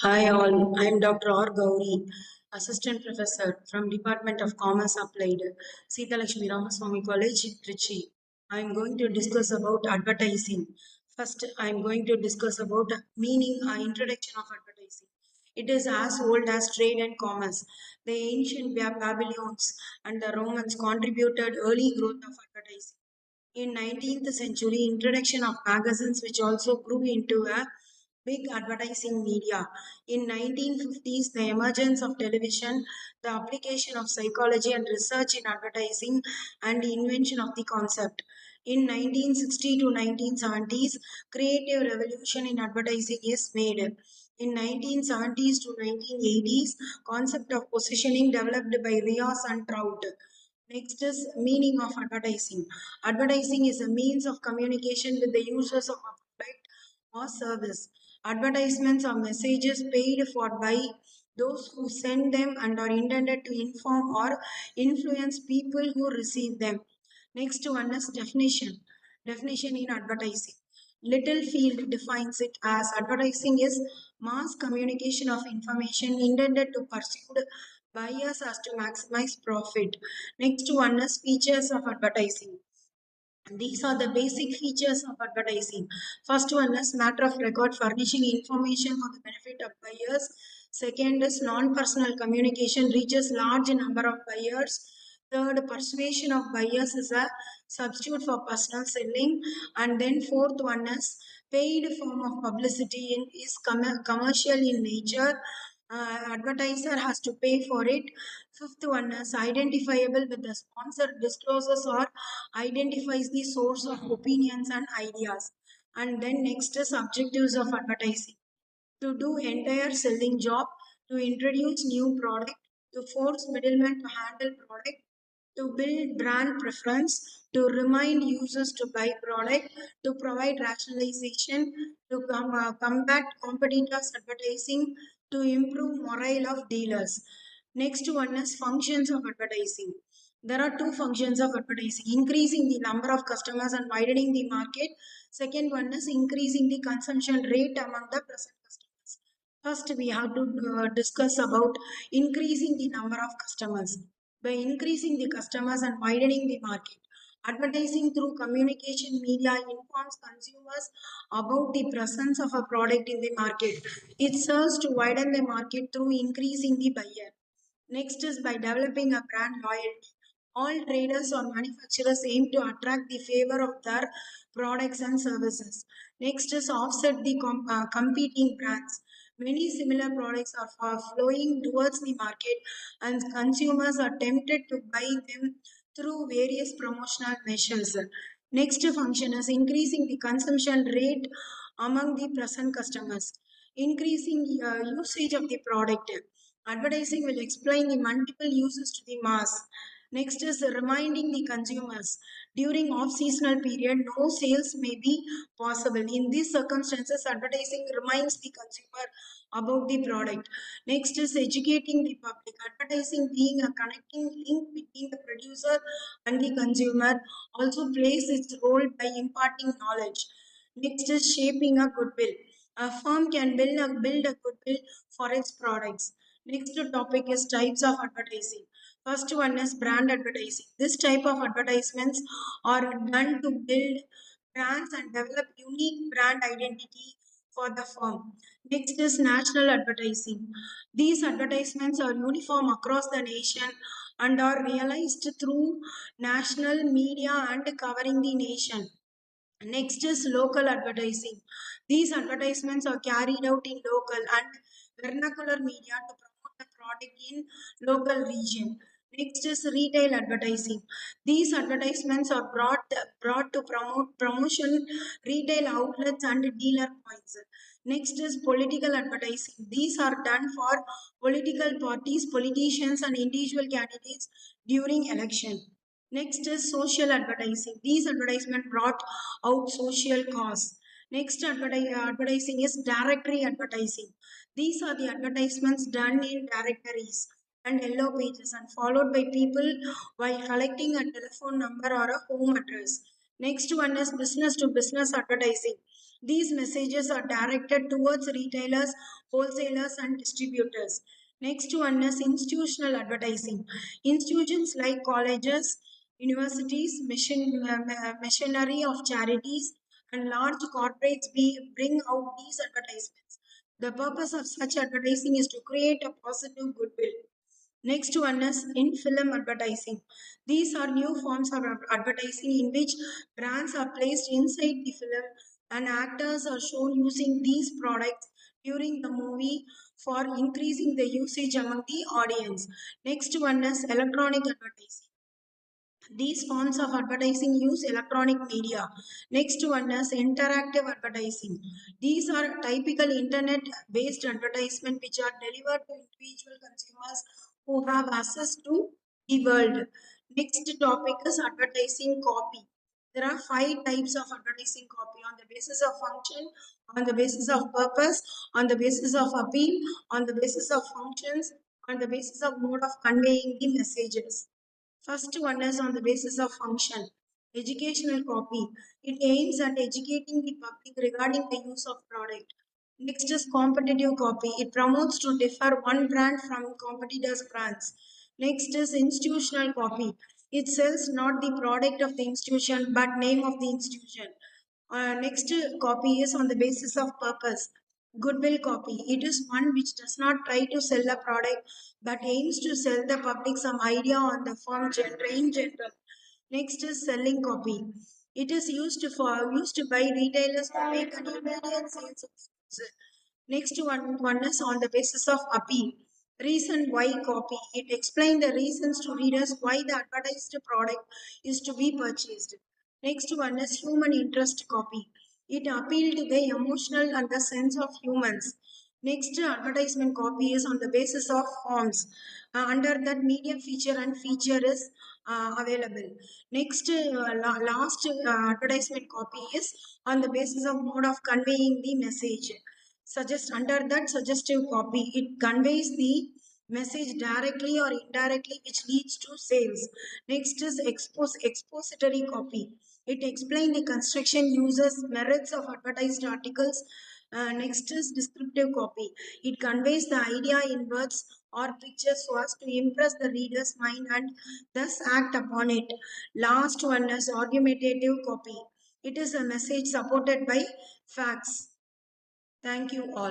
Hi all, I am Dr.R. Gowri, Assistant Professor from Department of Commerce Applied, Sita Lakshmi Ramaswamy College, Trichy. I am going to discuss about advertising. First, I am going to discuss about meaning introduction of advertising. It is as old as trade and commerce. The ancient Babylonians and the Romans contributed early growth of advertising. In 19th century, introduction of magazines which also grew into a big advertising media. In 1950s, the emergence of television, the application of psychology and research in advertising, and the invention of the concept. In 1960 to 1970s, creative revolution in advertising is made. In 1970s to 1980s, concept of positioning developed by Rios and Trout. Next is meaning of advertising. Advertising is a means of communication with the users of a product or service. Advertisements are messages paid for by those who send them and are intended to inform or influence people who receive them. Next one is definition. Definition in advertising. Littlefield defines it as advertising is mass communication of information intended to pursue buyers as to maximize profit. Next one is features of advertising. These are the basic features of advertising. First one is matter of record, furnishing information for the benefit of buyers. Second is non-personal communication, reaches large number of buyers. Third, persuasion of buyers is a substitute for personal selling. And then fourth one is paid form of publicity is commercial in nature. Advertiser has to pay for it. Fifth one is identifiable with the sponsor discloses or identifies the source of opinions and ideas. And then next is objectives of advertising. To do entire selling job, to introduce new product, to force middlemen to handle product, to build brand preference, to remind users to buy product, to provide rationalization, to combat competitors advertising, to improve morale of dealers. Next one is functions of advertising. There are two functions of advertising: increasing the number of customers and widening the market. Second one is increasing the consumption rate among the present customers. First, we have to discuss about increasing the number of customers. By increasing the customers and widening the market, advertising through communication media informs consumers about the presence of a product in the market. It serves to widen the market through increasing the buyer. Next is by developing a brand loyalty. All traders or manufacturers aim to attract the favor of their products and services. Next is offset the competing brands. Many similar products are flowing towards the market, and consumers are tempted to buy them through various promotional measures. Next function is increasing the consumption rate among the present customers. Increasing usage of the product. Advertising will explain the multiple uses to the mass. Next is reminding the consumers. During off-seasonal period, no sales may be possible. In these circumstances, advertising reminds the consumer about the product. Next is educating the public. Advertising being a connecting link between the producer and the consumer also plays its role by imparting knowledge. Next is shaping a goodwill. A firm can build a goodwill for its products. Next topic is types of advertising. First one is brand advertising. This type of advertisements are done to build brands and develop unique brand identity for the firm. Next is national advertising. These advertisements are uniform across the nation and are realized through national media and covering the nation. Next is local advertising. These advertisements are carried out in local and vernacular media to promote the product in local region. Next is retail advertising. These advertisements are brought to promote promotion retail outlets and dealer points. Next is political advertising. These are done for political parties, politicians, and individual candidates during election. Next is social advertising. These advertisements brought out social cause. Next advertising is directory advertising. These are the advertisements done in directories and yellow pages and followed by people while collecting a telephone number or a home address. Next one is business to business advertising. These messages are directed towards retailers, wholesalers, and distributors. Next one is institutional advertising. Institutions like colleges, universities, machinery of charities, and large corporates bring out these advertisements. The purpose of such advertising is to create a positive goodwill. Next one is in film advertising. These are new forms of advertising in which brands are placed inside the film and actors are shown using these products during the movie for increasing the usage among the audience. Next one is electronic advertising. These forms of advertising use electronic media. Next one is interactive advertising. These are typical internet based advertisement which are delivered to individual consumers who have access to the world. Next topic is advertising copy. There are five types of advertising copy on the basis of function, on the basis of purpose, on the basis of appeal, on the basis of functions, on the basis of mode of conveying the messages. First one is on the basis of function. Educational copy. It aims at educating the public regarding the use of product. Next is competitive copy. It promotes to differ one brand from competitors' brands. Next is institutional copy. It sells not the product of the institution but name of the institution. Next copy is on the basis of purpose. Goodwill copy. It is one which does not try to sell a product but aims to sell the public some idea on the firm in general. Next is selling copy. It is used by retailers to make an immediate sales of goods. Next one is on the basis of appeal. Reason why copy. It explains the reasons to readers why the advertised product is to be purchased. Next one is human interest copy. It appealed to the emotional and the sense of humans. Next advertisement copy is on the basis of forms. Under that medium feature and feature is available. Next last advertisement copy is on the basis of mode of conveying the message. Suggest under that suggestive copy, it conveys the message directly or indirectly, which leads to sales. Next is expository copy. It explains the construction uses merits of advertised articles. Next is descriptive copy. It conveys the idea in words or pictures so as to impress the reader's mind and thus act upon it. Last one is argumentative copy. It is a message supported by facts. Thank you all.